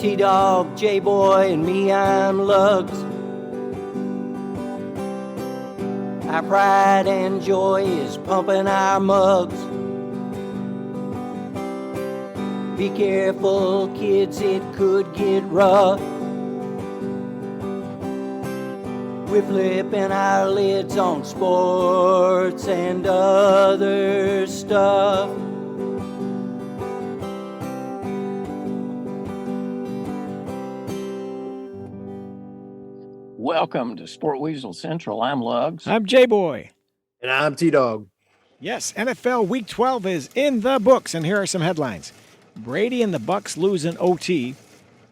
T-Dog, J-Boy, and me, I'm Lugs. Our pride and joy is pumping our mugs. Be careful, kids, it could get rough. We're flipping our lids on sports and other stuff. Welcome to Sport Weasel Central. I'm Lugs. I'm J-Boy. And I'm T-Dog. Yes, NFL Week 12 is in the books, and here are some headlines. Brady and the Bucks lose in OT.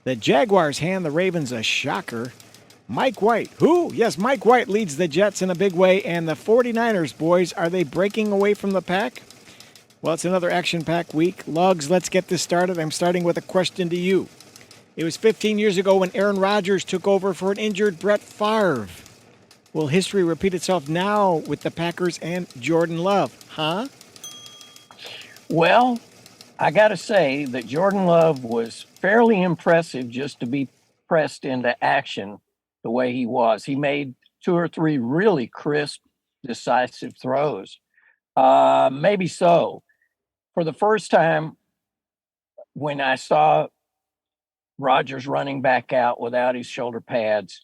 The Jaguars hand the Ravens a shocker. Mike White, who? Yes, Mike White leads the Jets in a big way, and the 49ers, boys, are they breaking away from the pack? Well, it's another action-packed week. Lugs, let's get this started. I'm starting with a question to you. It was 15 years ago when Aaron Rodgers took over for an injured Brett Favre. Will history repeat itself now with the Packers and Jordan Love, huh? Well, I got to say that Jordan Love was fairly impressive just to be pressed into action the way he was. He made 2 or 3 really crisp, decisive throws. Maybe so. For the first time, when I saw Rodgers running back out without his shoulder pads,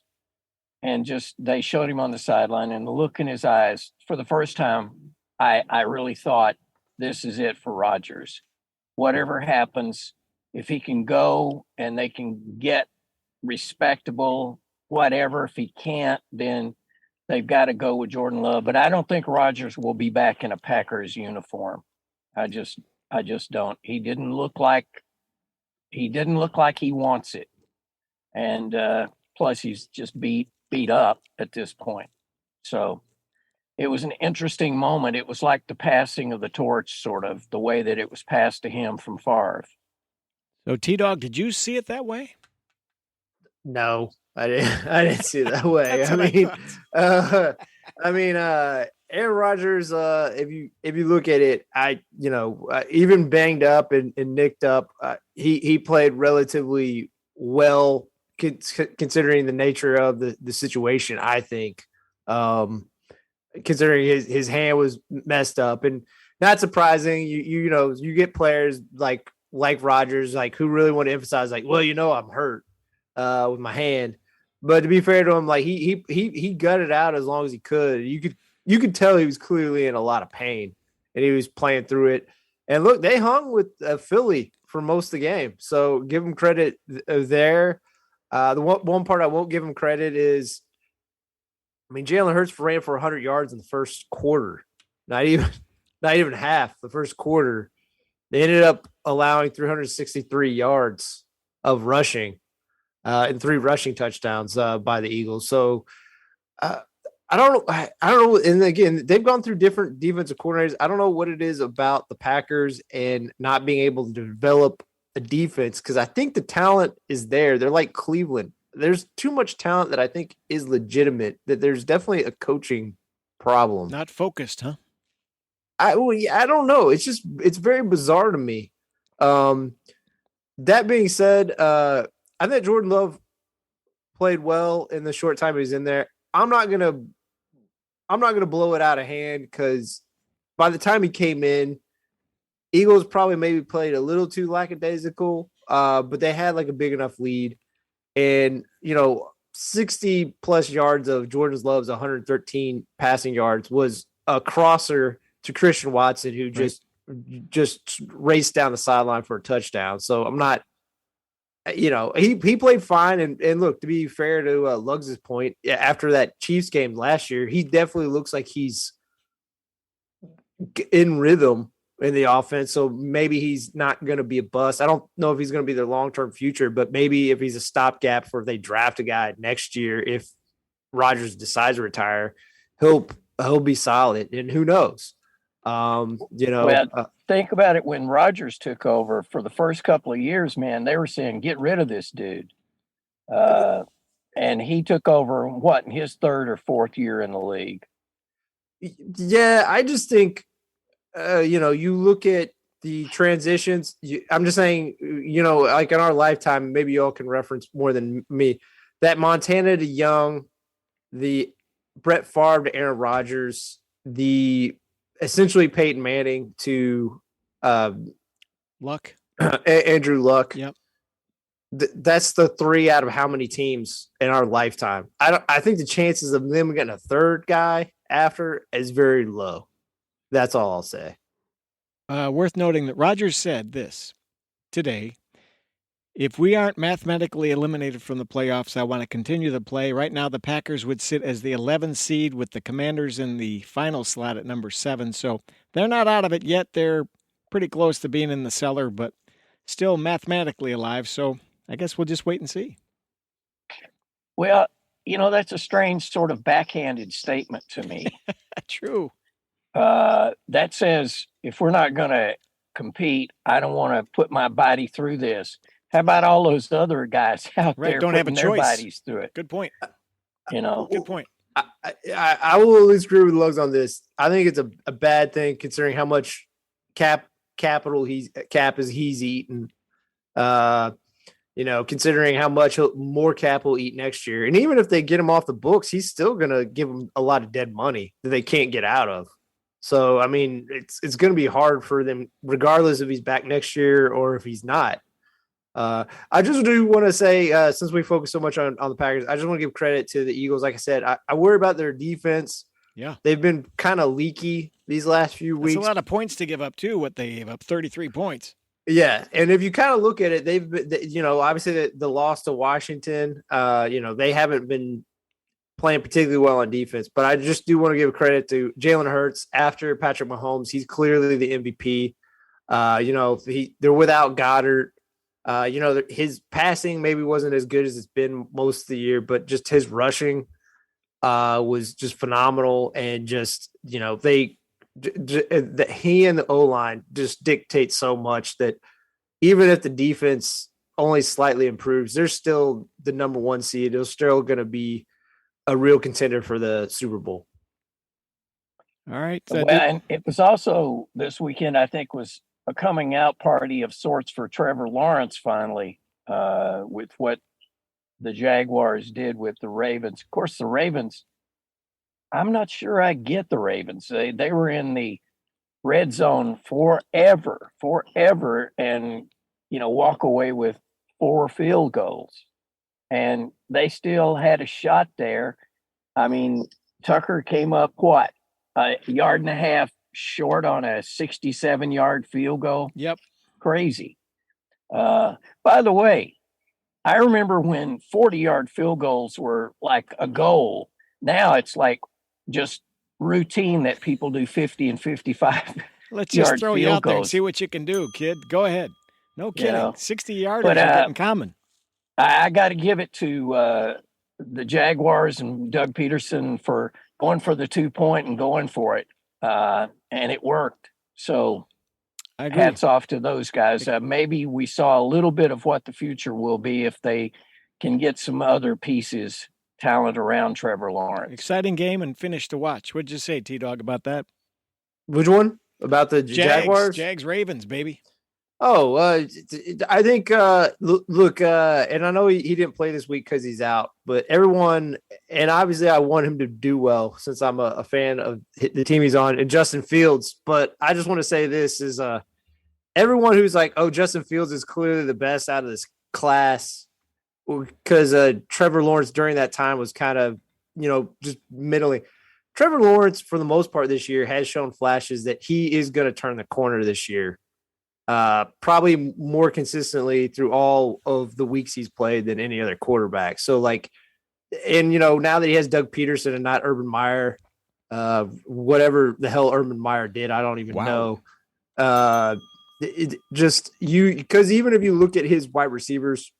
and just they showed him on the sideline, and the look in his eyes, for the first time, I really thought, this is it for Rodgers. Whatever happens, if he can go and they can get respectable, whatever. If he can't, then they've got to go with Jordan Love. But I don't think Rodgers will be back in a Packers uniform. I just don't. He didn't look like he wants it. And plus he's just beat up at this point. So it was an interesting moment. It was like the passing of the torch, sort of, the way that it was passed to him from Favre. So, T-Dog, did you see it that way? No, I didn't see it that way. Aaron Rodgers, if you look at it, even banged up and nicked up, he played relatively well considering the nature of the situation. I think, considering his hand was messed up, and not surprising. You get players like Rodgers, like, who really want to emphasize, like, well, I'm hurt with my hand. But to be fair to him, like, he gutted out as long as he could. You could tell he was clearly in a lot of pain, and he was playing through it. And look, they hung with Philly for most of the game, so give him credit there. The one part I won't give him credit is, Jalen Hurts ran for 100 yards in the first quarter, not even half the first quarter. They ended up allowing 363 yards of rushing and 3 rushing touchdowns by the Eagles. So I don't know. And again, they've gone through different defensive coordinators. I don't know what it is about the Packers and not being able to develop a defense, because I think the talent is there. They're like Cleveland. There's too much talent that I think is legitimate, that there's definitely a coaching problem. Not focused, huh? I don't know. It's very bizarre to me. That being said, I think Jordan Love played well in the short time he was in there. I'm not gonna blow it out of hand, because by the time he came in, Eagles probably maybe played a little too lackadaisical, but they had like a big enough lead. And, 60 plus yards of Jordan Love's 113 passing yards was a crosser to Christian Watson, who just raced down the sideline for a touchdown. So I'm not, he played fine. And look, to be fair to Lugs' point, after that Chiefs game last year, he definitely looks like he's in rhythm in the offense. So maybe he's not going to be a bust. I don't know if he's going to be their long-term future, but maybe if he's a stopgap for if they draft a guy next year, if Rodgers decides to retire, he'll be solid. And who knows? Think about it. When Rodgers took over for the first couple of years, man, they were saying, get rid of this dude. And he took over in his 3rd or 4th year in the league. Yeah, I just think, you look at the transitions. I'm just saying, like in our lifetime, maybe y'all can reference more than me. That Montana to Young, the Brett Favre to Aaron Rodgers, the essentially Peyton Manning to Luck. Andrew Luck. Yep. That's the 3 out of how many teams in our lifetime? I think the chances of them getting a third guy after is very low. That's all I'll say. Worth noting that Rodgers said this today. If we aren't mathematically eliminated from the playoffs, I want to continue the play. Right now, the Packers would sit as the 11th seed with the Commanders in the final slot at number 7. So they're not out of it yet. They're pretty close to being in the cellar, but still mathematically alive. So I guess we'll just wait and see. Well, that's a strange sort of backhanded statement to me. True. That says if we're not going to compete, I don't want to put my body through this. How about all those other guys out there don't have a their choice. bodies through it? Good point. Good point. I will at least agree with Lugs on this. I think it's a bad thing considering how much capital he's eaten. Considering how much more cap will eat next year, and even if they get him off the books, he's still gonna give them a lot of dead money that they can't get out of. So I mean, it's gonna be hard for them, regardless if he's back next year or if he's not. I just do want to say, since we focus so much on the Packers, I just want to give credit to the Eagles. Like I said, I worry about their defense. Yeah. They've been kind of leaky these last few weeks. That's a lot of points to give up, too, what they gave up, 33 points. Yeah, and if you kind of look at it, they've been, obviously the loss to Washington, they haven't been playing particularly well on defense, but I just do want to give credit to Jalen Hurts after Patrick Mahomes. He's clearly the MVP. They're without Goddard. His passing maybe wasn't as good as it's been most of the year, but just his rushing was just phenomenal. And just, he and the O-line just dictate so much that even if the defense only slightly improves, they're still the number 1 seed. They're still going to be a real contender for the Super Bowl. All right. And it was also this weekend, I think, was a coming out party of sorts for Trevor Lawrence finally, with what the Jaguars did with the Ravens. Of course, the Ravens, I'm not sure I get the Ravens. They were in the red zone forever, and, walk away with 4 field goals. And they still had a shot there. I mean, Tucker came up, a yard and a half short on a 67-yard field goal. Yep. Crazy. By the way, I remember when 40-yard field goals were like a goal. Now it's like just routine that people do 50 and 55. Let's just throw you out goals. there and see what you can do, kid. Go ahead. No kidding. 60-yarders are getting common. I got to give it to the Jaguars and Doug Peterson for going for the 2-point and going for it. And it worked. So hats off to those guys. Maybe we saw a little bit of what the future will be if they can get some other pieces, talent around Trevor Lawrence. Exciting game and finish to watch. What'd you say, T-Dog, about that? Which one? About the Jaguars? Jags, Ravens, baby. Oh, I think, look, and I know he didn't play this week because he's out, but everyone, and obviously I want him to do well since I'm a fan of the team he's on, and Justin Fields. But I just want to say this is everyone who's like, oh, Justin Fields is clearly the best out of this class because Trevor Lawrence during that time was kind of, just middling. Trevor Lawrence, for the most part this year, has shown flashes that he is going to turn the corner this year. Probably more consistently through all of the weeks he's played than any other quarterback. So and now that he has Doug Peterson and not Urban Meyer, whatever the hell Urban Meyer did, I don't even know. Because even if you look at his wide receivers,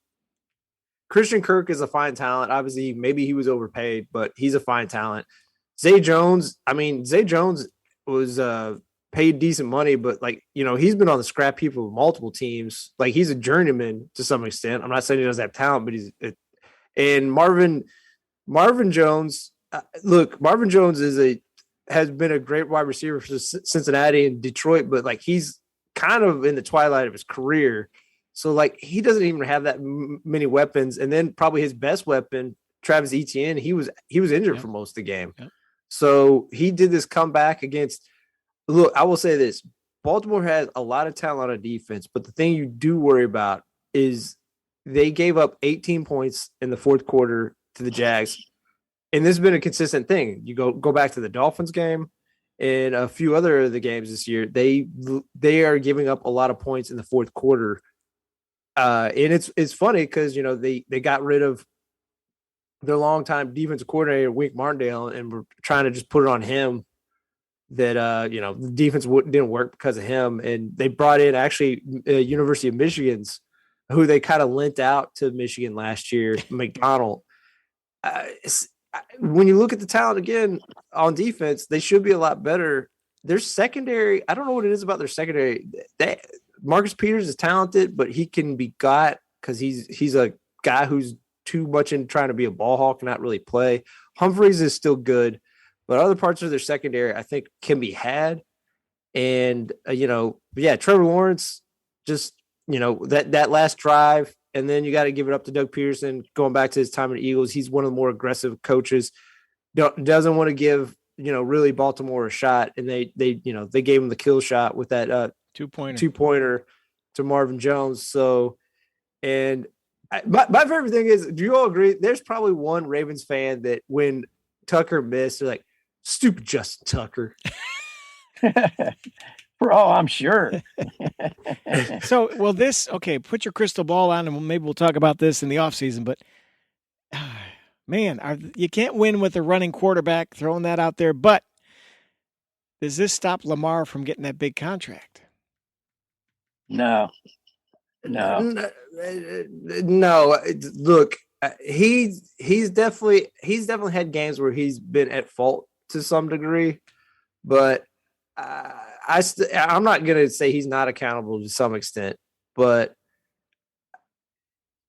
Christian Kirk is a fine talent. Obviously, maybe he was overpaid, but he's a fine talent. Zay Jones was paid decent money, but he's been on the scrap heap of multiple teams. Like, he's a journeyman to some extent. I'm not saying he doesn't have talent, but and Marvin Jones. Marvin Jones has been a great wide receiver for Cincinnati and Detroit, but he's kind of in the twilight of his career. So like he doesn't even have that many weapons. And then probably his best weapon, Travis Etienne, he was injured for most of the game. Yep. So he did this comeback against. Look, I will say this: Baltimore has a lot of talent on defense, but the thing you do worry about is they gave up 18 points in the fourth quarter to the Jags. And this has been a consistent thing. You go back to the Dolphins game and a few other of the games this year. They are giving up a lot of points in the fourth quarter. And it's funny because, you know, they got rid of their longtime defensive coordinator, Wink Martindale, and were trying to just put it on him that, you know, the defense didn't work because of him. And they brought in actually University of Michigan's, who they kind of lent out to Michigan last year, McDonald. When you look at the talent again on defense, they should be a lot better. Their secondary, I don't know what it is about their secondary. Marcus Peters is talented, but he can be got because he's a guy who's too much in trying to be a ball hawk and not really play. Humphreys is still good, but other parts of their secondary, I think, can be had. And, you know, yeah, Trevor Lawrence, just, you know, that last drive, and then you got to give it up to Doug Peterson going back to his time in the Eagles. He's one of the more aggressive coaches. Doesn't want to give, you know, really Baltimore a shot. And they gave him the kill shot with that two-pointer to Marvin Jones. So, and my favorite thing is, do you all agree? There's probably one Ravens fan that when Tucker missed, they're like, stupid Justin Tucker. Bro, I'm sure. So, well, put your crystal ball on, and maybe we'll talk about this in the offseason. But, man, you can't win with a running quarterback, throwing that out there. But does this stop Lamar from getting that big contract? No. Look, he's definitely had games where he's been at fault to some degree, but I'm not going to say he's not accountable to some extent, but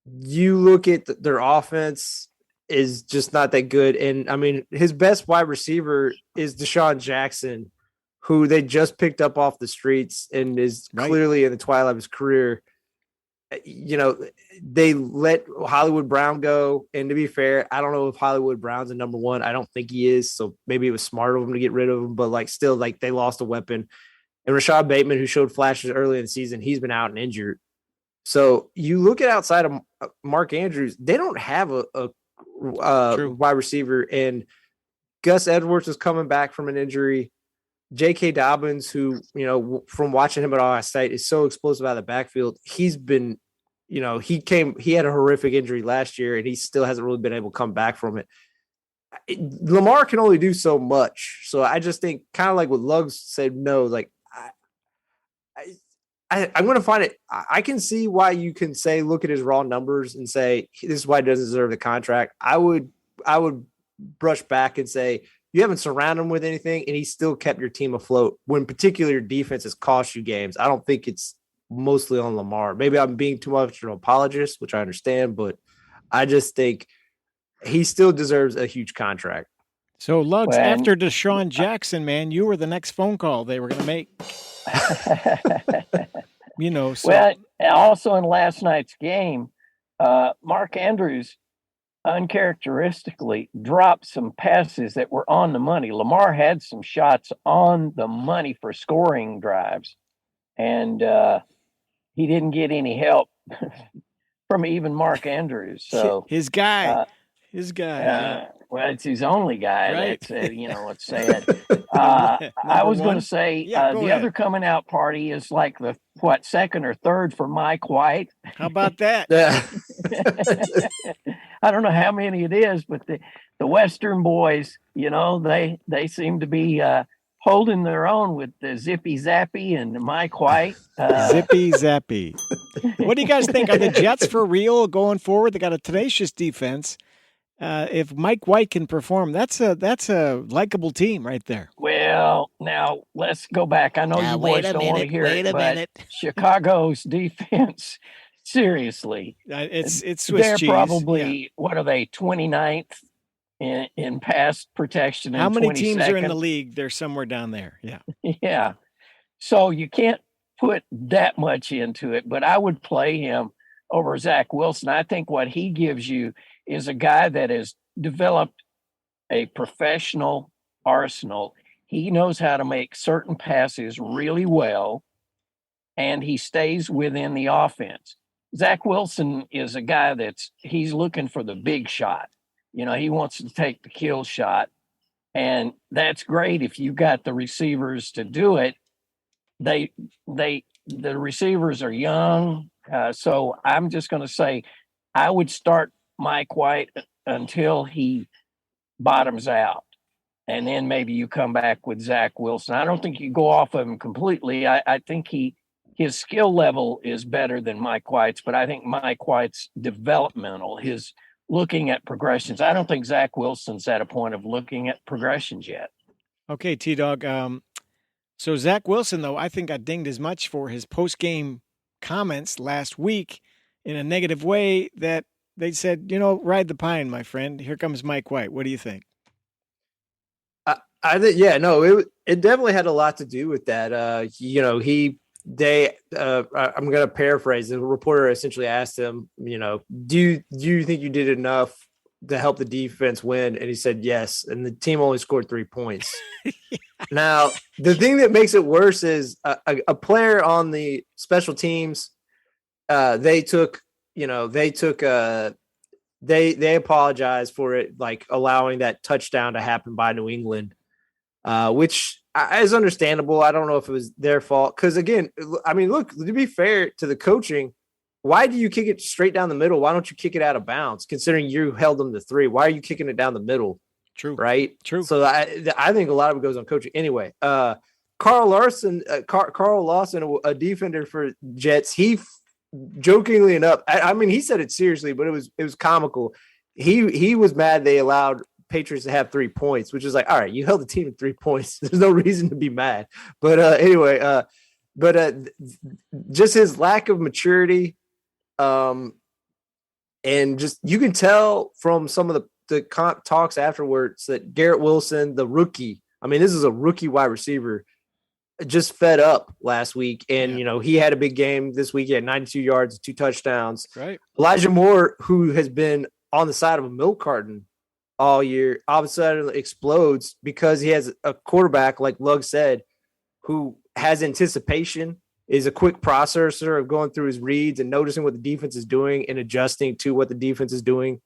you look at their offense is just not that good. And I mean, his best wide receiver is Deshaun Jackson, who they just picked up off the streets and is clearly in the twilight of his career. You know, they let Hollywood Brown go. And to be fair, I don't know if Hollywood Brown's a number one. I don't think he is. So maybe it was smart of them to get rid of him, but like still, like they lost a weapon. And Rashad Bateman, who showed flashes early in the season, he's been out and injured. So you look at outside of Mark Andrews, they don't have a wide receiver. And Gus Edwards is coming back from an injury. J.K. Dobbins, who, you know, from watching him at Ohio State, is so explosive out of the backfield. He's been, you know, he had a horrific injury last year, and he still hasn't really been able to come back from it. Lamar can only do so much. So I just think, kind of like what Luggs said, no, like I'm going to find it. I can see why you can say, look at his raw numbers and say, this is why he doesn't deserve the contract. I would brush back and say, you haven't surrounded him with anything, and he still kept your team afloat when particularly your defense has cost you games. I don't think it's mostly on Lamar. Maybe I'm being too much of an apologist, which I understand, but I just think he still deserves a huge contract. So, Luggs, after Deshaun Jackson, man, you were the next phone call they were going to make. You know. So. Well, also in last night's game, Mark Andrews uncharacteristically dropped some passes that were on the money. Lamar had some shots on the money for scoring drives, and he didn't get any help from even Mark Andrews. So his guy. Well, it's his only guy. Right. That's you know, what's sad. I was going to say the other coming out party is like the second or third for Mike White. How about that? I don't know how many it is, but the Western boys, you know, they seem to be holding their own with the Zippy Zappy and Mike White. Zippy Zappy. What do you guys think? Are the Jets for real going forward? They got a tenacious defense. If Mike White can perform, that's a likable team right there. Well, now let's go back. I know you boys don't want to hear it, but Chicago's defense, seriously, it's Swiss they're cheese. Probably what are they, 29th in pass protection? How many 22nd? teams are in the league? They're somewhere down there. Yeah. Yeah. So you can't put that much into it, but I would play him over Zach Wilson. I think what he gives you is a guy that has developed a professional arsenal. He knows how to make certain passes really well, and he stays within the offense. Zach Wilson is a guy he's looking for the big shot. He wants to take the kill shot, and that's great if you got the receivers to do it. The receivers are young, so I'm just going to say I would start Mike White until he bottoms out, and then maybe you come back with Zach Wilson. I don't think you go off of him completely. I think his skill level is better than Mike White's, but I think Mike White's developmental, his looking at progressions. I don't think Zach Wilson's at a point of looking at progressions yet. Okay, T-Dog. So Zach Wilson, though, I think got dinged as much for his post-game comments last week in a negative way that they said, ride the pine, my friend. Here comes Mike White. What do you think? I think, it definitely had a lot to do with that. I'm going to paraphrase. The reporter essentially asked him, do you think you did enough to help the defense win? And he said, yes. And the team only scored 3 points. Now, the thing that makes it worse is a player on the special teams, they apologized for it, like allowing that touchdown to happen by New England, which is understandable. I don't know if it was their fault. Because, again, I mean, look, to be fair to the coaching, why do you kick it straight down the middle? Why don't you kick it out of bounds, considering you held them to 3? Why are you kicking it down the middle? True. Right? True. So I think a lot of it goes on coaching. Anyway, Carl Lawson, a defender for Jets, he jokingly enough, I mean, he said it seriously, but it was comical. He was mad they allowed Patriots to have 3 points, which is like, all right, you held the team to 3 points. There's no reason to be mad. But anyway, just his lack of maturity, and just you can tell from some of the talks afterwards that Garrett Wilson, the rookie, I mean, this is a rookie wide receiver, just fed up last week. And, he had a big game this week. He had 92 yards, 2 touchdowns. Right. Elijah Moore, who has been on the side of a milk carton all year, all of a sudden explodes because he has a quarterback, like Lug said, who has anticipation, is a quick processor of going through his reads and noticing what the defense is doing and adjusting to what the defense is doing.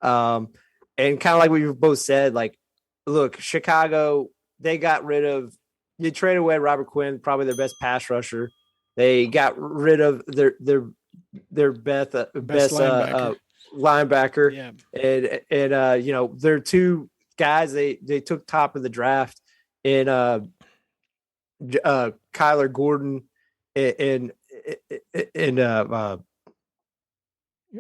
And kind of like what you've both said, like, look, Chicago, they traded away Robert Quinn, probably their best pass rusher. They got rid of their best linebacker. Yeah. And their 2 guys they took top of the draft in Kyler Gordon and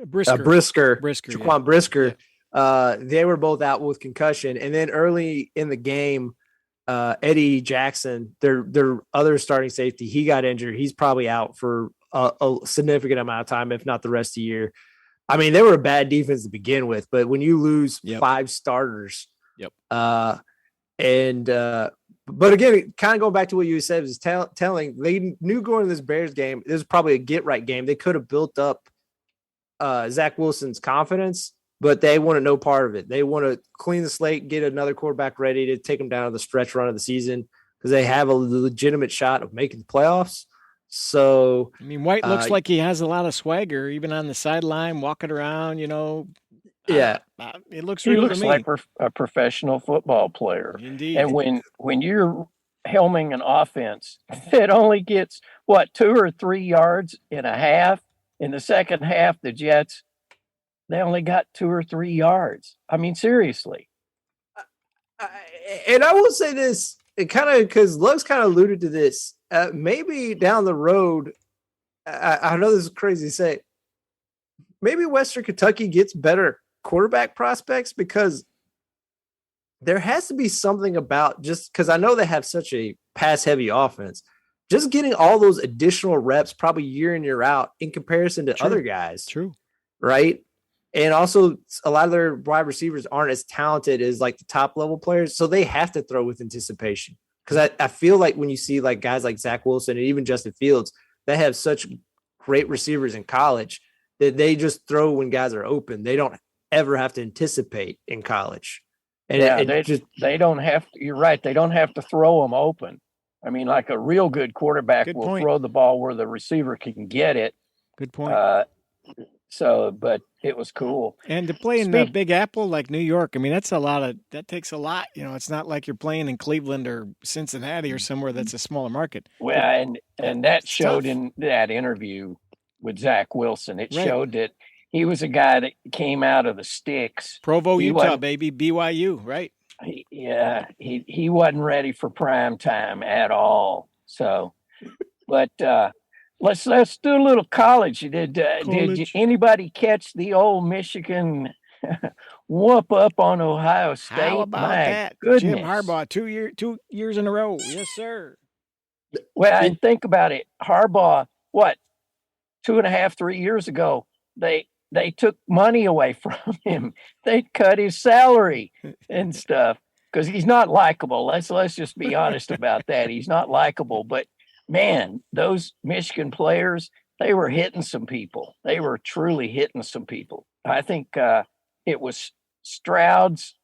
Brisker, Jaquan Brisker. Yeah. They were both out with concussion. And then early in the game, Eddie Jackson, their other starting safety, he got injured. He's probably out for a significant amount of time, if not the rest of the year. I mean, they were a bad defense to begin with, but when you lose 5 starters, but again, kind of going back to what you said, was telling, they knew going to this Bears game, this was probably a get-right game. They could have built up Zach Wilson's confidence, but they wanted no part of it. They want to clean the slate, get another quarterback ready to take them down to the stretch run of the season because they have a legitimate shot of making the playoffs. So, I mean, White looks like he has a lot of swagger, even on the sideline, walking around, Yeah. It looks he real looks to me. like a professional football player. Indeed. And when you're helming an offense that only gets, 2 or 3 yards in a half, in the second half, the Jets, they only got 2 or 3 yards. I mean, seriously. And I will say this, it kind of, because Lug's kind of alluded to this, maybe down the road, I know this is crazy to say, maybe Western Kentucky gets better quarterback prospects, because there has to be something about, just because I know they have such a pass-heavy offense, just getting all those additional reps probably year in, year out in comparison to other guys. True. Right? And also, a lot of their wide receivers aren't as talented as like the top level players, so they have to throw with anticipation. Because I feel like when you see like guys like Zach Wilson and even Justin Fields, they have such great receivers in college that they just throw when guys are open. They don't ever have to anticipate in college. And they don't have to, you're right. They don't have to throw them open. I mean, like a real good quarterback will throw the ball where the receiver can get it. Good point. But it was cool. And to play in the Big Apple like New York, I mean, that takes a lot. It's not like you're playing in Cleveland or Cincinnati or somewhere that's a smaller market. Well, and that showed in that interview with Zach Wilson. It showed that he was a guy that came out of the sticks. Provo, Utah, baby, BYU, right? He wasn't ready for prime time at all. So, but let's do a little college. Did anybody catch the old Michigan whoop up on Ohio State? How about that? Goodness. Jim Harbaugh, 2 years in a row. Yes, sir. Well, and think about it. Harbaugh, 2.5, 3 years ago, they took money away from him. They cut his salary and stuff because he's not likable. Let's just be honest about that. He's not likable. But man, those Michigan players, they were hitting some people. They were truly hitting some people. I think it was Stroud's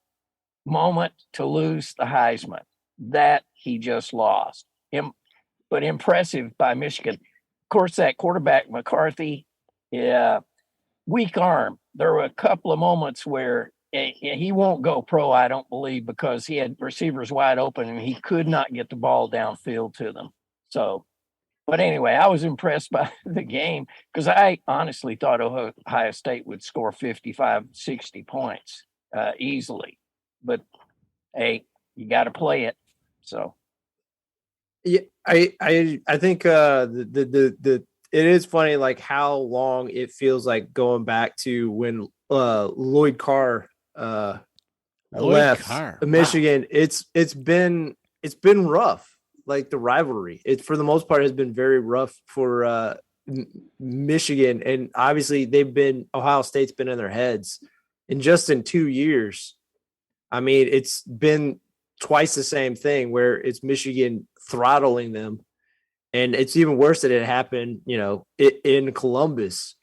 moment to lose the Heisman that he just lost. But impressive by Michigan. Of course, that quarterback McCarthy, weak arm. There were a couple of moments where he won't go pro, I don't believe, because he had receivers wide open and he could not get the ball downfield to them. So, but anyway, I was impressed by the game because I honestly thought Ohio State would score 55, 60 points easily. But hey, you got to play it. So. Yeah, I think it is funny like how long it feels like going back to when Lloyd Carr left Michigan. Wow. It's been rough. Like the rivalry, it for the most part has been very rough for Michigan, and obviously Ohio State's been in their heads, and just in 2 years, I mean, it's been twice the same thing where it's Michigan throttling them. And it's even worse that it happened, in Columbus.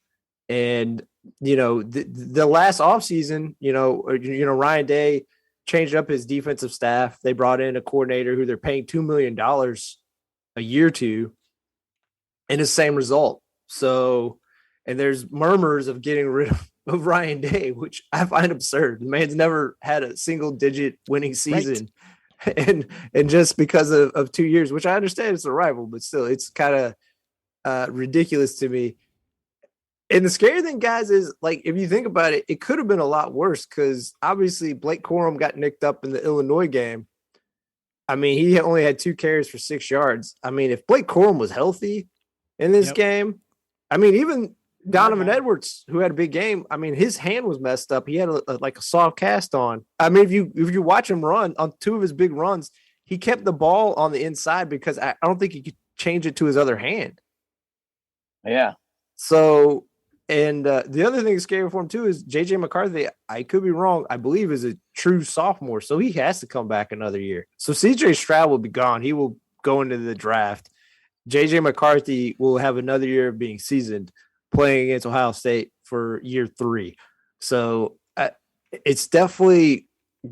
And, the last offseason, Ryan Day changed up his defensive staff. They brought in a coordinator who they're paying $2 million a year to, and the same result. So, and there's murmurs of getting rid of Ryan Day, which I find absurd. The man's never had a single-digit winning season. Right. And just because of 2 years, which I understand it's a rival, but still it's kind of ridiculous to me. And the scary thing, guys, is like, if you think about it, it could have been a lot worse because obviously Blake Corum got nicked up in the Illinois game. I mean, he only had 2 carries for 6 yards. I mean, if Blake Corum was healthy in this game, I mean, even Donovan Edwards, who had a big game, I mean, his hand was messed up. He had a soft cast on. I mean, if you watch him run on 2 of his big runs, he kept the ball on the inside because I don't think he could change it to his other hand. Yeah. So, and the other thing that's scary for him too is JJ McCarthy. I could be wrong. I believe is a true sophomore, so he has to come back another year. So CJ Stroud will be gone. He will go into the draft. JJ McCarthy will have another year of being seasoned, playing against Ohio State for year 3. So it's definitely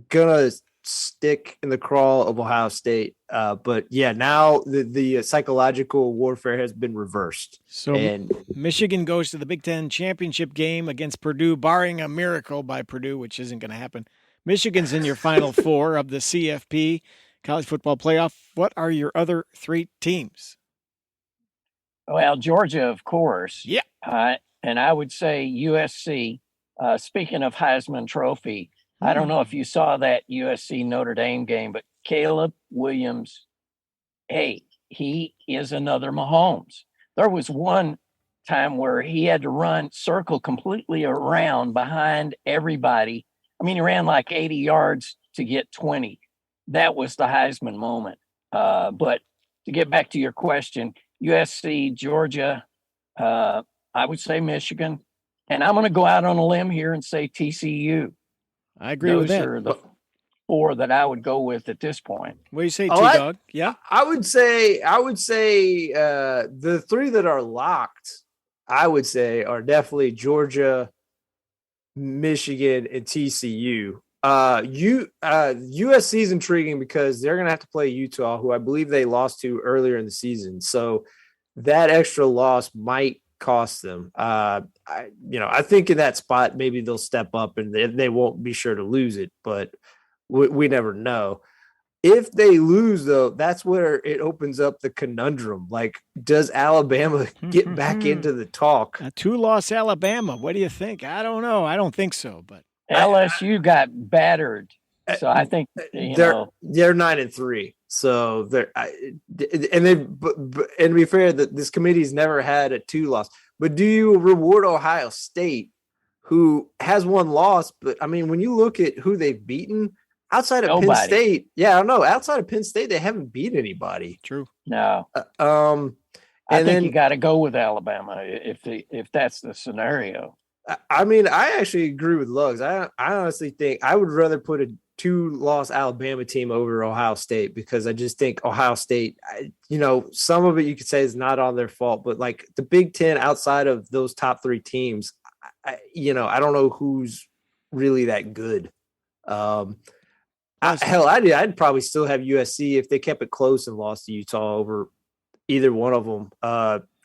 going to stick in the craw of Ohio State. But yeah, now the psychological warfare has been reversed. So Michigan goes to the Big Ten championship game against Purdue, barring a miracle by Purdue, which isn't going to happen. Michigan's in your final 4 of the CFP, College Football Playoff. What are your other 3 teams? Well, Georgia, of course. Yeah. And I would say USC. Speaking of Heisman Trophy, I don't know if you saw that USC Notre Dame game, but Caleb Williams, hey, he is another Mahomes. There was one time where he had to circle completely around behind everybody. I mean, he ran like 80 yards to get 20. That was the Heisman moment. But to get back to your question, USC, Georgia, I would say Michigan. And I'm going to go out on a limb here and say TCU. I agree with that. four that I would go with at this point. What do you say, Oh, T-Dog? Yeah. I would say the three that are locked, I would say, are definitely Georgia, Michigan, and TCU. USC is intriguing because they're going to have to play Utah, who I believe they lost to earlier in the season. So that extra loss might cost them. I think in that spot, maybe they'll step up and they won't be sure to lose it, but we never know. If they lose, though, that's where it opens up the conundrum. Like, does Alabama get back into the talk? A 2-loss Alabama. What do you think? I don't know. I don't think so, but LSU got battered, so I think they're 9-3. So they're and to be fair, that this committee's never had a 2-loss. But do you reward Ohio State, who has 1 loss? But I mean, when you look at who they've beaten outside of Nobody. Penn State, I don't know. Outside of Penn State, they haven't beat anybody. true. no. And I think then you got to go with Alabama if that's the scenario. I mean, I actually agree with Lugs. I honestly think I would rather put a 2-loss Alabama team over Ohio State, because I just think Ohio State, some of it you could say is not on their fault, but like the Big Ten outside of those top 3 teams, I don't know who's really that good. I'd probably still have USC if they kept it close and lost to Utah over either one of them,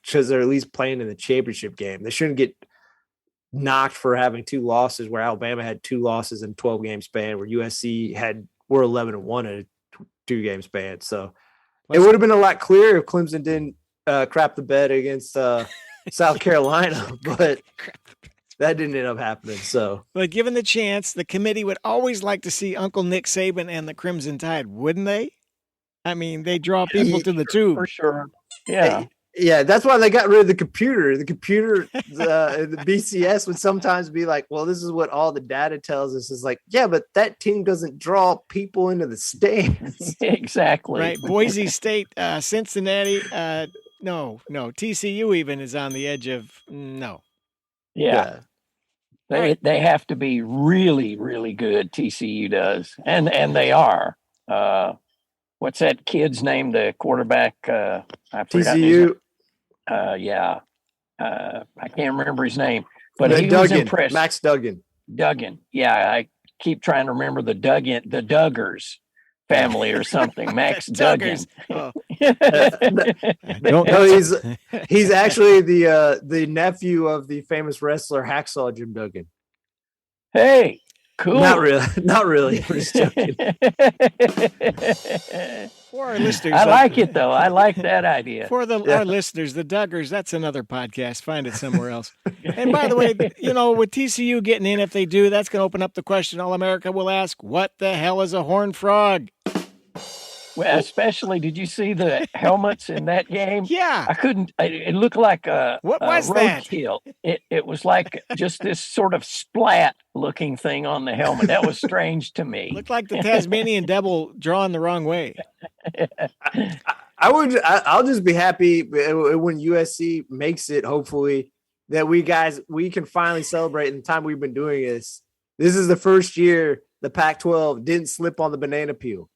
because they're at least playing in the championship game. They shouldn't get knocked for having 2 losses, where Alabama had 2 losses in 12-game span, where USC were 11-1 in a 2-game span. So it would have been a lot clearer if Clemson didn't crap the bed against South Carolina, but that didn't end up happening. So, but given the chance, the committee would always like to see Uncle Nick Saban and the Crimson Tide, wouldn't they? I mean, they draw people to the tube. For sure. Yeah. Yeah, that's why they got rid of the computer. The BCS would sometimes be like, well, this is what all the data tells us. Is like, yeah, but that team doesn't draw people into the stands. Exactly. Right. Boise State, Cincinnati. No. TCU even is on the edge of no. Yeah. They have to be really, really good. TCU does. And they are. What's that kid's name? The quarterback, I forgot. TCU. I can't remember his name, but he Duggan, was impressed. Max Duggan. Yeah, I keep trying to remember the Duggars family or something. Max Duggan. Oh. No, he's actually the nephew of the famous wrestler Hacksaw Jim Duggan. Hey, cool. Not really. I'm just joking. For our listeners, I like it though. I like that idea. For our listeners, the Duggars, that's another podcast. Find it somewhere else. And by the way, with TCU getting in, if they do, that's going to open up the question All America will ask, what the hell is a horned frog? Well, especially, did you see the helmets in that game? Yeah. I couldn't. It looked like what was that? Roadkill. It was like just this sort of splat-looking thing on the helmet. That was strange to me. Looked like the Tasmanian devil drawn the wrong way. I'll just be happy when USC makes it. Hopefully, that we can finally celebrate. In the time we've been doing this is the first year the Pac-12 didn't slip on the banana peel.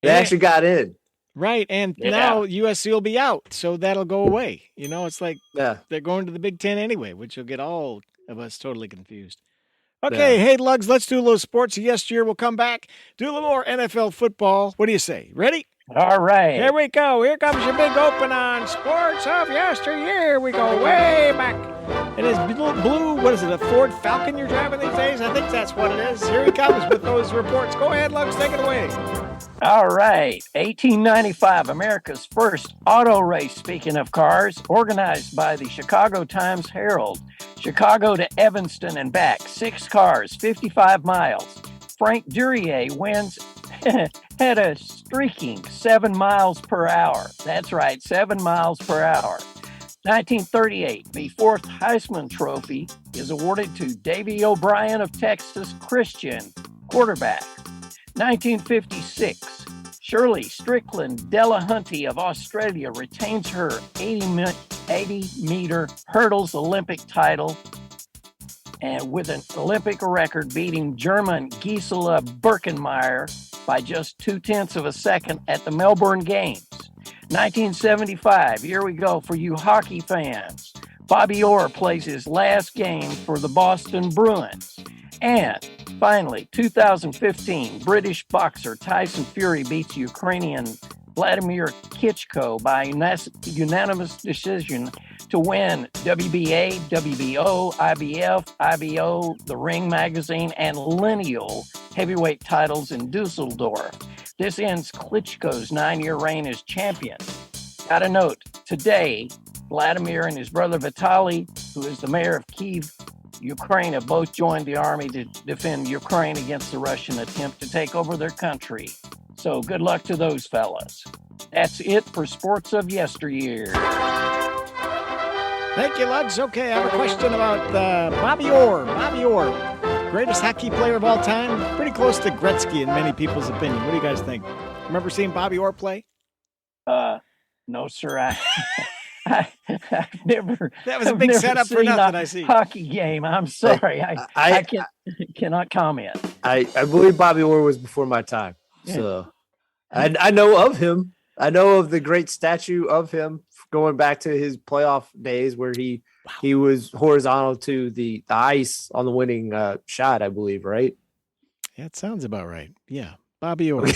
They actually got in. Right, and now USC will be out, so that'll go away. It's like they're going to the Big Ten anyway, which will get all of us totally confused. Okay, Hey, Lugs, let's do a little sports of yesteryear. We'll come back, do a little more NFL football. What do you say? Ready? All right. Here we go. Here comes your big open on Sports of Yesteryear. We go way back. It is blue. What is it, a Ford Falcon you're driving these days? I think that's what it is. Here he comes with those reports. Go ahead, Lugs, take it away. All right. 1895, America's first auto race, speaking of cars, organized by the Chicago Times-Herald. Chicago to Evanston and back, 6 cars, 55 miles. Frank Duryea wins at a streaking 7 miles per hour. That's right, 7 miles per hour. 1938, the 4th Heisman Trophy is awarded to Davy O'Brien of Texas Christian, quarterback. 1956, Shirley Strickland Delahunty of Australia retains her 80-meter hurdles Olympic title. and with an Olympic record beating German Gisela Birkenmeier by just 0.2 of a second at the Melbourne Games. 1975, here we go for you hockey fans. Bobby Orr plays his last game for the Boston Bruins. And finally, 2015, British boxer Tyson Fury beats Ukrainian Vladimir Klitschko by unanimous decision to win WBA, WBO, IBF, IBO, the Ring Magazine, and Lineal heavyweight titles in Dusseldorf. This ends Klitschko's 9-year reign as champion. Got a note, today, Vladimir and his brother Vitaly, who is the mayor of Kyiv, Ukraine, have both joined the army to defend Ukraine against the Russian attempt to take over their country. So good luck to those fellas. That's it for Sports of Yesteryear. Thank you, Lugs. Okay, I have a question about Bobby Orr. Bobby Orr, greatest hockey player of all time. Pretty close to Gretzky in many people's opinion. What do you guys think? Remember seeing Bobby Orr play? No, sir. I've never. That was a big setup for nothing, I see. Hockey game. I'm sorry. I cannot comment. I believe Bobby Orr was before my time. So I know of him. I know of the great statue of him going back to his playoff days where he was horizontal to the ice on the winning shot, I believe, right? Yeah, it sounds about right. Yeah, Bobby Orr.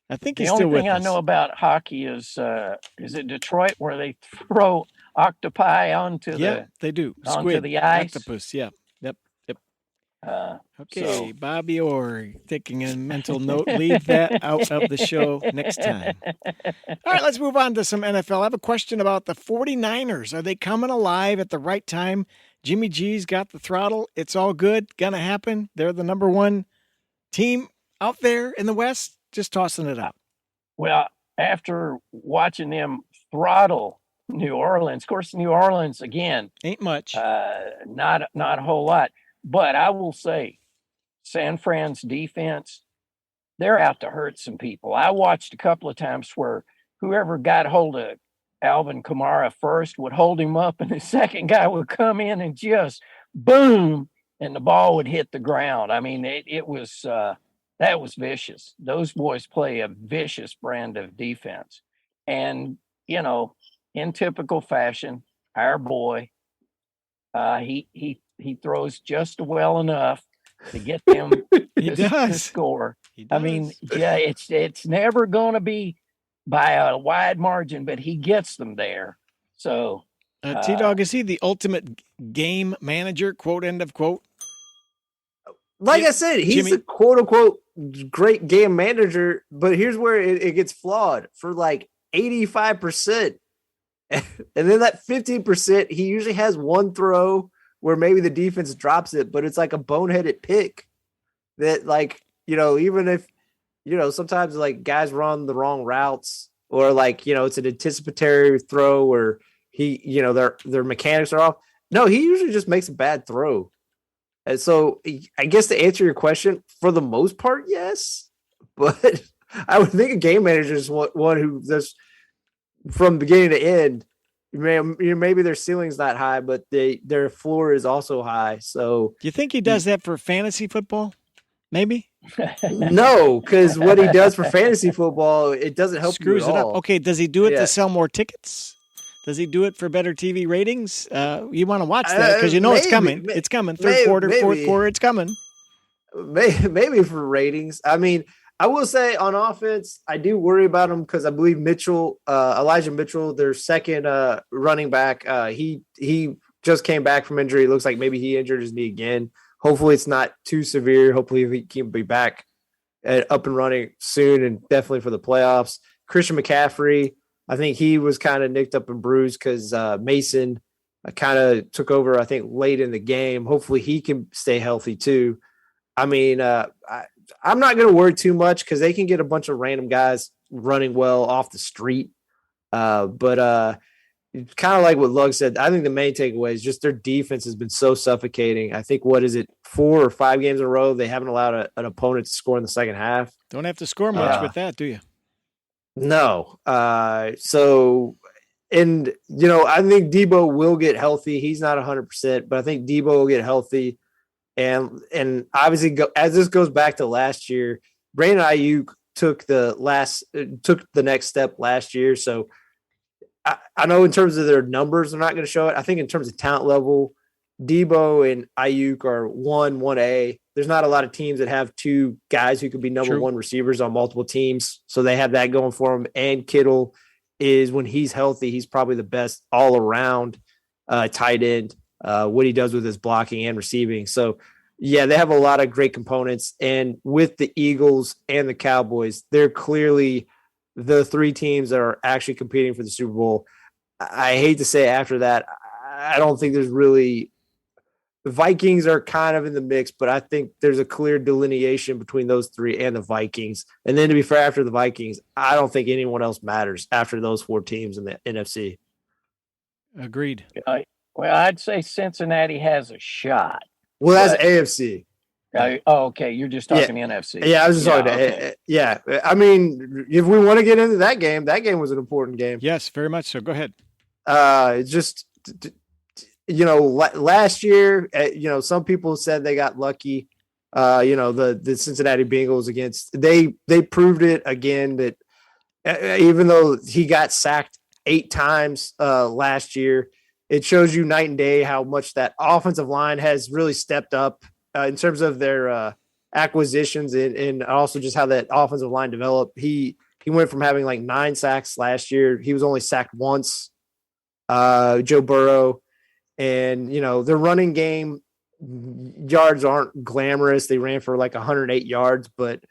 I think he's the still only with thing us. I know about hockey is it Detroit where they throw octopi onto they do. onto Squid, the ice? octopus. Yeah. Yep. Okay, So- Bobby Orr, taking a mental note. Leave that out of the show next time. All right, let's move on to some NFL. I have a question about the 49ers. Are they coming alive at the right time? Jimmy G's got the throttle. It's all good. Gonna happen. They're the number one team out there in the West. Just tossing it out. Well, after watching them throttle New Orleans, of course, New Orleans again, Ain't much. not a whole lot. But I will say, San Fran's defense, they're out to hurt some people. I watched a couple of times where whoever got hold of Alvin Kamara first would hold him up, and the second guy would come in and just boom, and the ball would hit the ground. I mean, it was that was vicious. Those boys play a vicious brand of defense. And, you know, in typical fashion, our boy, he throws just well enough to get them to score. I mean, yeah, it's never going to be by a wide margin, but he gets them there. So, T-Dog, is he the ultimate game manager, quote, end of quote? Like I said, he's Jimmy? a quote-unquote great game manager, but here's where it gets flawed. For like 85%, and then that 15%, he usually has one throw where maybe the defense drops it, but it's like a boneheaded pick that, like, you know, even if, you know, sometimes like guys run the wrong routes or like, you know, it's an anticipatory throw where he, you know, their mechanics are off. No, he usually just makes a bad throw. And so I guess to answer your question, for the most part, yes, but I would think a game manager is one who just from beginning to end, maybe their ceiling's not high, but their floor is also high. So Do you think he does that for fantasy football? Maybe? no, because what he does for fantasy football, it doesn't help Screws you it at up. all. Okay, does he do it Yeah. to sell more tickets? Does he do it for better TV ratings? You want to watch that because you know it's coming. It's coming. Third quarter, fourth quarter, it's coming. Maybe for ratings. I mean, I will say on offense, I do worry about him because I believe Elijah Mitchell, their second running back, he just came back from injury. It looks like maybe he injured his knee again. Hopefully it's not too severe. Hopefully he can be back up and running soon and definitely for the playoffs. Christian McCaffrey, I think he was kind of nicked up and bruised because Mason kind of took over, I think, late in the game. Hopefully he can stay healthy too. I mean, I'm not going to worry too much because they can get a bunch of random guys running well off the street. But kind of like what Lug said, I think the main takeaway is just their defense has been so suffocating. I think, 4 or 5 games in a row, they haven't allowed an opponent to score in the second half. Don't have to score much with that, do you? No. So, and, you know, I think Debo will get healthy. He's not 100%, but I think Debo will get healthy. And obviously, as this goes back to last year, Brandon Ayuk took the next step last year. So I know in terms of their numbers, they're not going to show it. I think in terms of talent level, Debo and Ayuk are 1A. There's not a lot of teams that have two guys who could be number one receivers on multiple teams. So they have that going for them. And Kittle is, when he's healthy, he's probably the best all around tight end, what he does with his blocking and receiving. So yeah, they have a lot of great components. And with the Eagles and the Cowboys, they're clearly the three teams that are actually competing for the Super Bowl. I hate to say after that, I don't think there's really – the Vikings are kind of in the mix, but I think there's a clear delineation between those three and the Vikings. And then to be fair, after the Vikings, I don't think anyone else matters after those four teams in the NFC. Agreed. Well, I'd say Cincinnati has a shot. Well, that's AFC. Okay. You're just talking NFC. Yeah, I was just talking. Okay. Yeah, I mean, if we want to get into that game was an important game. Yes, very much so. Go ahead. It's just, last year, some people said they got lucky. The Cincinnati Bengals they proved it again that even though he got sacked 8 times last year, it shows you night and day how much that offensive line has really stepped up in terms of their acquisitions and also just how that offensive line developed. He went from having like 9 sacks last year. He was only sacked once. Joe Burrow, and their running game yards aren't glamorous. They ran for like 108 yards, but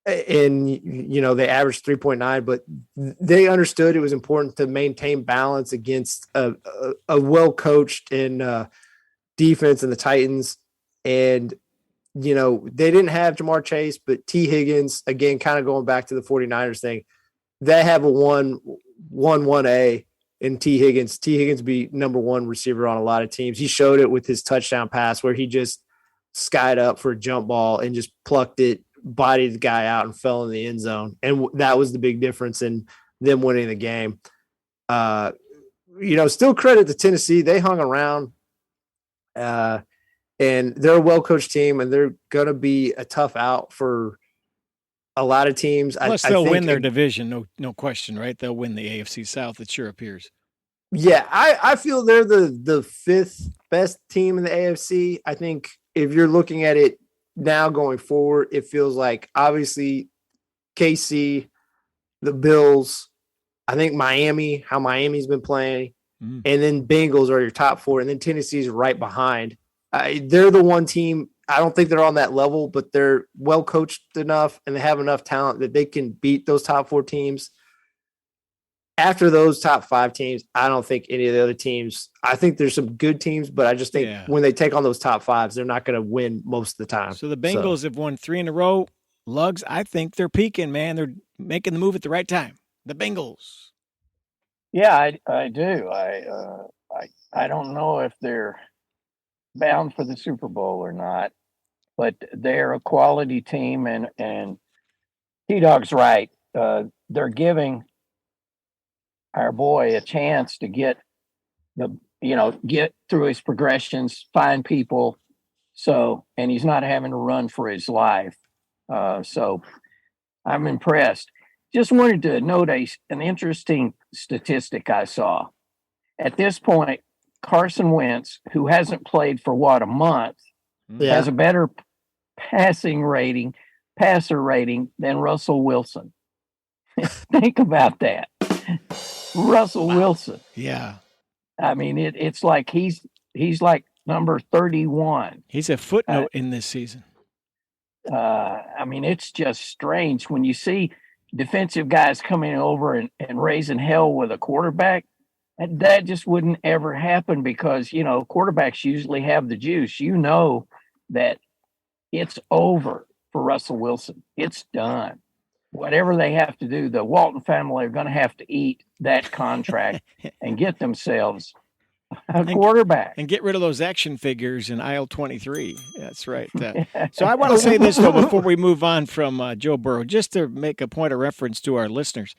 they averaged 3.9, but they understood it was important to maintain balance against a well-coached and defense in the Titans. And, they didn't have Jamar Chase, but T. Higgins, again, kind of going back to the 49ers thing, they have a 1A in T. Higgins. T. Higgins be number one receiver on a lot of teams. He showed it with his touchdown pass where he just skied up for a jump ball and just plucked it, bodied the guy out, and fell in the end zone. And that was the big difference in them winning the game. Still credit to Tennessee. They hung around. And they're a well-coached team, and they're going to be a tough out for a lot of teams. Plus, they'll win their division, no question, right? They'll win the AFC South, it sure appears. Yeah, I feel they're the 5th best team in the AFC. I think if you're looking at it now going forward, it feels like obviously KC, the Bills, I think Miami, how Miami's been playing, and then Bengals are your top 4, and then Tennessee's right behind. They're the one team. I don't think they're on that level, but they're well coached enough and they have enough talent that they can beat those top 4 teams. After those top 5 teams, I don't think any of the other teams. I think there's some good teams, but I just think when they take on those top 5s, they're not going to win most of the time. So the Bengals have won 3 in a row. Lugs, I think they're peaking, man. They're making the move at the right time. The Bengals. Yeah, I do. I don't know if they're bound for the Super Bowl or not, but they're a quality team, and T-Dog's right. They're giving our boy a chance to get through his progressions, find people. And he's not having to run for his life. So I'm impressed. Just wanted to note an interesting statistic I saw. At this point, Carson Wentz, who hasn't played for a month, has a better passer rating than Russell Wilson. Think about that. Russell Wilson. Yeah. I mean, it's like he's like number 31. He's a footnote in this season. I mean, it's just strange when you see defensive guys coming over and raising hell with a quarterback. That just wouldn't ever happen because, quarterbacks usually have the juice. That it's over for Russell Wilson. It's done. Whatever they have to do, the Walton family are going to have to eat that contract and get themselves a quarterback. And get rid of those action figures in aisle 23. That's right. So I want to say this, though, before we move on from Joe Burrow, just to make a point of reference to our listeners.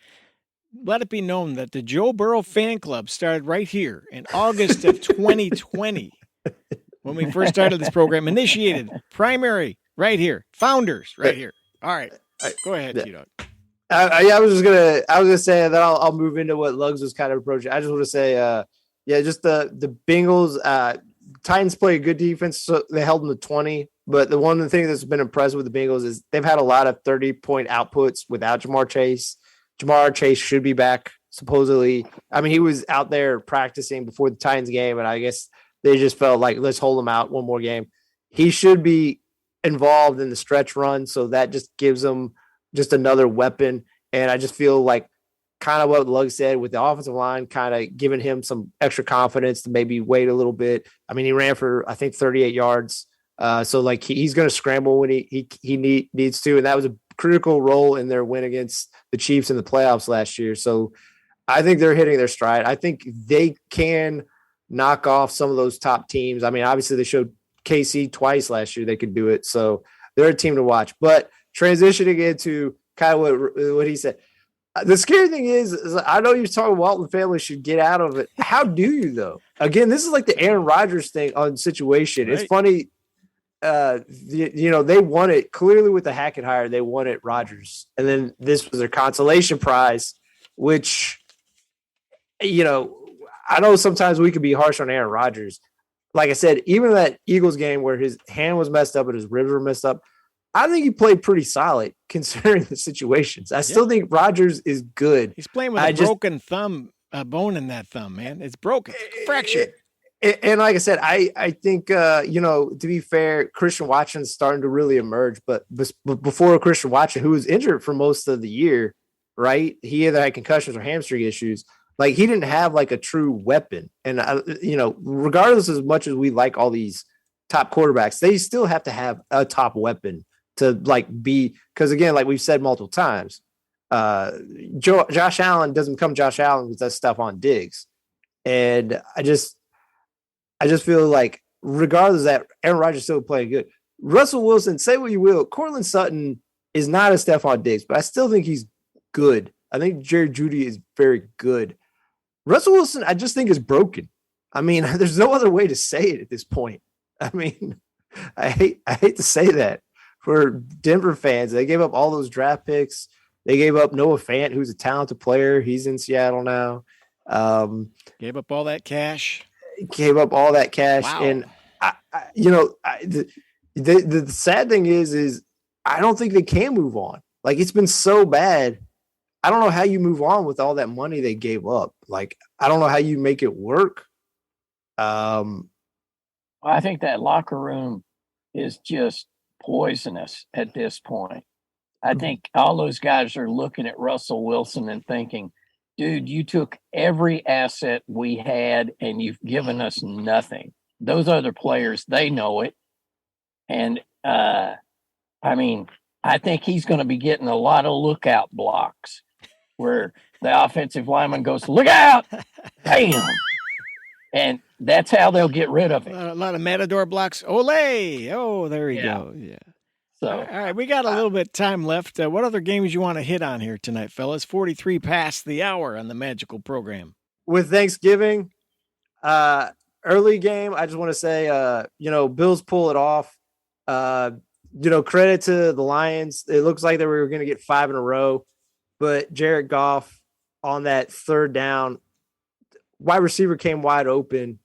Let it be known that the Joe Burrow fan club started right here in August of 2020 when we first started this program, initiated, primary, right here, founders, right here. All right. Go ahead, T-Dog. I was gonna say that I'll move into what Lugs was kind of approaching. I just want to say, just the Bengals, Titans play a good defense, so they held them to 20. But the one thing that's been impressive with the Bengals is they've had a lot of 30-point outputs without Jamar Chase. Jamar Chase should be back, supposedly. I mean, he was out there practicing before the Titans game, and I guess they just felt like, let's hold him out one more game. He should be involved in the stretch run, so that just gives them just another weapon. And I just feel like kind of what Lug said with the offensive line, kind of giving him some extra confidence to maybe wait a little bit. I mean, he ran for, I think, 38 yards. So like he's going to scramble when he needs to. And that was a critical role in their win against the Chiefs in the playoffs last year. So I think they're hitting their stride. I think they can knock off some of those top teams. I mean, obviously they showed KC twice last year. They could do it. So they're a team to watch, but transitioning into kind of what he said, the scary thing is I know you're talking Walton family should get out of it. How do you though? Again, this is like the Aaron Rodgers thing on situation. Right. It's funny. They won it clearly with the Hackett hire. They won it Rodgers, and then this was their consolation prize, which, I know sometimes we could be harsh on Aaron Rodgers. Like I said, even that Eagles game where his hand was messed up and his ribs were messed up, I think he played pretty solid considering the situations. I still think Rodgers is good. He's playing with a broken thumb, bone in that thumb, man. It's broken, it's fractured. And like I said, I think, to be fair, Christian Watson's starting to really emerge. But before Christian Watson, who was injured for most of the year, right? He either had concussions or hamstring issues. Like, he didn't have, like, a true weapon. And, regardless as much as we like all these top quarterbacks, they still have to have a top weapon to, like, be – because, again, like we've said multiple times, Josh Allen doesn't become Josh Allen with that stuff on Diggs. And I just feel like regardless of that, Aaron Rodgers still playing good. Russell Wilson, say what you will, Cortland Sutton is not a Stephon Diggs, but I still think he's good. I think Jerry Jeudy is very good. Russell Wilson, I just think is broken. I mean, there's no other way to say it at this point. I mean, I hate to say that for Denver fans. They gave up all those draft picks. They gave up Noah Fant, who's a talented player. He's in Seattle now. Gave up all that cash. Wow. And the sad thing is I don't think they can move on. Like, it's been so bad. I don't know how you move on with all that money they gave up. Like, I don't know how you make it work. I think that locker room is just poisonous at this point. I think all those guys are looking at Russell Wilson and thinking, dude, you took every asset we had and you've given us nothing. Those other players, they know it. And, I think he's going to be getting a lot of lookout blocks where the offensive lineman goes, look out, bam. And that's how they'll get rid of it. A lot of Matador blocks. Olay. Oh, there we go. Yeah. So, all right, we got a little bit of time left. What other games you want to hit on here tonight, fellas? 43 past the hour on the Magical program. With Thanksgiving, early game, I just want to say, Bills pull it off. Credit to the Lions. It looks like they were going to get 5 in a row, but Jared Goff on that third down, wide receiver came wide open,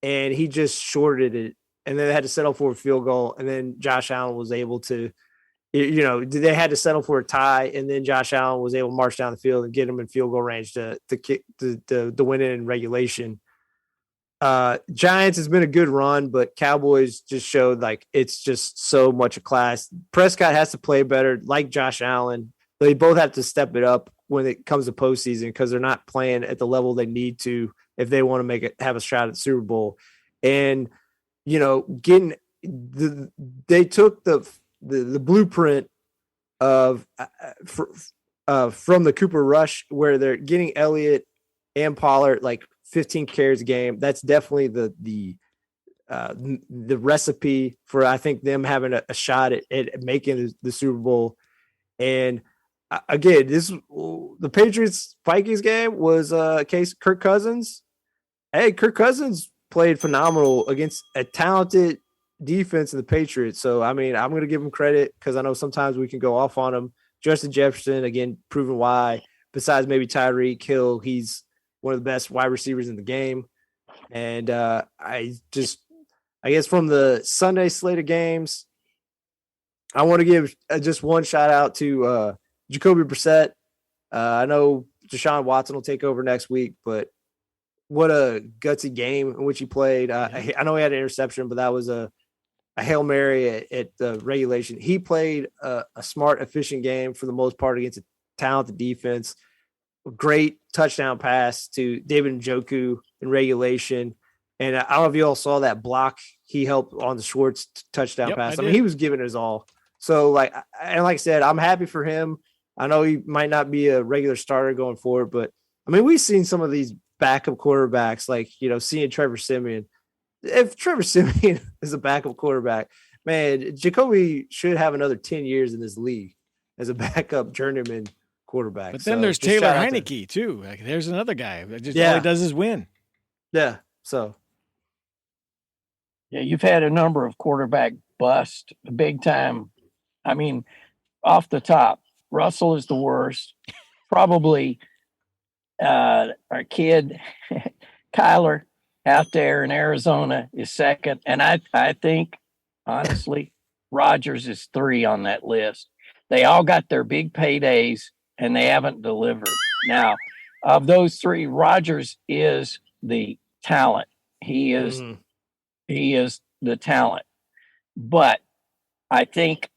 and he just shorted it. And then they had to settle for a field goal. And then Josh Allen was able to, they had to settle for a tie. And then Josh Allen was able to march down the field and get him in field goal range to kick to win it in regulation. Giants has been a good run, but Cowboys just showed like it's just so much a class. Prescott has to play better, like Josh Allen. They both have to step it up when it comes to postseason because they're not playing at the level they need to if they want to have a shot at the Super Bowl. And they took the blueprint of from the Cooper Rush where they're getting Elliott and Pollard like 15 carries a game. That's definitely the recipe for, I think, them having a shot at making the Super Bowl. And again, the Patriots Vikings game was case Kirk Cousins. Hey, Kirk Cousins played phenomenal against a talented defense in the Patriots. So, I mean, I'm going to give him credit because I know sometimes we can go off on him. Justin Jefferson, again, proving why, besides maybe Tyreek Hill, he's one of the best wide receivers in the game. And I guess from the Sunday slate of games, I want to give just one shout out to Jacoby Brissett. I know Deshaun Watson will take over next week, but what a gutsy game in which he played. I know he had an interception, but that was a Hail Mary at the regulation. He played a smart, efficient game for the most part against a talented defense. A great touchdown pass to David Njoku in regulation. And I don't know if you all saw that block he helped on the Schwartz touchdown pass. I mean, he was giving his all. So, like I said, I'm happy for him. I know he might not be a regular starter going forward, but, I mean, we've seen some of these backup quarterbacks, like, seeing Trevor Siemian. If Trevor Siemian is a backup quarterback, man, Jacoby should have another 10 years in this league as a backup journeyman quarterback. But then there's Taylor Heineke, too. Like, there's another guy. All he does is win. Yeah, so. Yeah, you've had a number of quarterback bust, big time. I mean, off the top, Russell is the worst. Probably our kid, Kyler, out there in Arizona is second. And I think, honestly, Rodgers is 3 on that list. They all got their big paydays, and they haven't delivered. Now, of those 3, Rodgers is the talent. He is the talent. But I think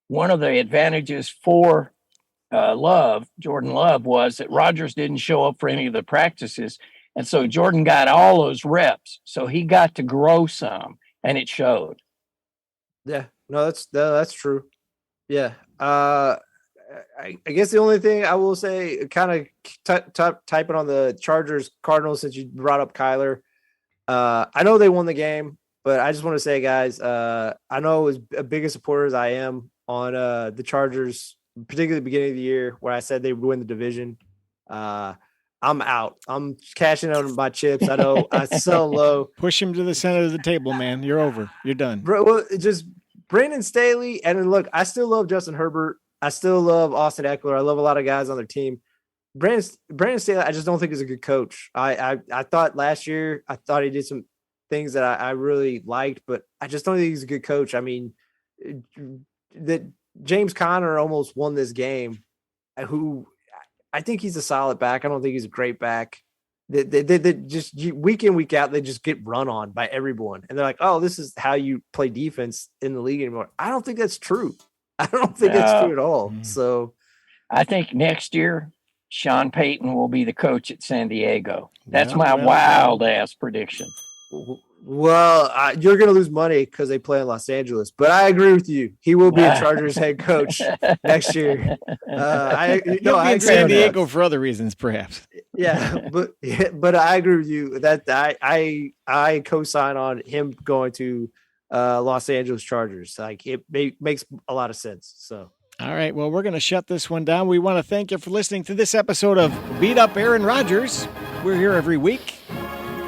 one of the advantages for Jordan Love, was that Rodgers didn't show up for any of the practices. And so Jordan got all those reps. So he got to grow some, and it showed. Yeah, no, that's true. Yeah. I guess the only thing I will say, kind of typing on the Chargers Cardinals, since you brought up Kyler. I know they won the game, but I just want to say, guys, I know as big a supporter as I am on the Chargers, particularly the beginning of the year where I said they would win the division. I'm out. I'm cashing out on my chips. I know I sell low. Push him to the center of the table, man. You're over. You're done. Bro, well, just Brandon Staley. And then look, I still love Justin Herbert. I still love Austin Eckler. I love a lot of guys on their team. Brandon Staley, I just don't think is a good coach. I thought last year, I thought he did some things that I really liked, but I just don't think he's a good coach. I mean, that James Conner almost won this game, who I think he's a solid back. I don't think he's a great back. They just week in, week out, they just get run on by everyone. And they're like, oh, this is how you play defense in the league anymore. I don't think that's true. I don't think that's true at all. So I think next year, Sean Payton will be the coach at San Diego. That's my wild-ass prediction. Well, you're going to lose money because they play in Los Angeles, but I agree with you. He will be a Chargers head coach next year. I agree in San Diego for other reasons, perhaps. Yeah, but I agree with you that I co-sign on him going to Los Angeles Chargers. Like, it makes a lot of sense. So. All right, well, we're going to shut this one down. We want to thank you for listening to this episode of Beat Up Aaron Rodgers. We're here every week.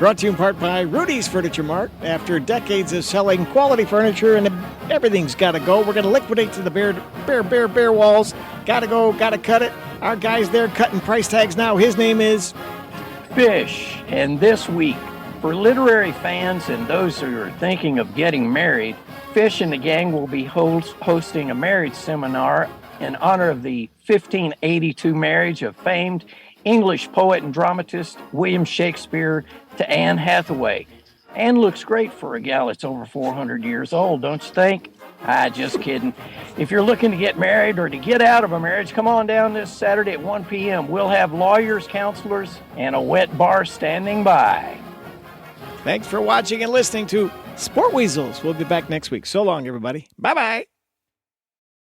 Brought to you in part by Rudy's Furniture Mart. After decades of selling quality furniture and everything's got to go, we're going to liquidate to the bare walls. Got to go, got to cut it. Our guy's there cutting price tags now. His name is Fish. And this week, for literary fans and those who are thinking of getting married, Fish and the gang will be hosting a marriage seminar in honor of the 1582 marriage of famed English poet and dramatist William Shakespeare to Anne Hathaway. Anne looks great for a gal that's over 400 years old, don't you think? Just kidding. If you're looking to get married or to get out of a marriage, come on down this Saturday at 1 p.m. We'll have lawyers, counselors, and a wet bar standing by. Thanks for watching and listening to Sport Weasels. We'll be back next week. So long, everybody. Bye-bye.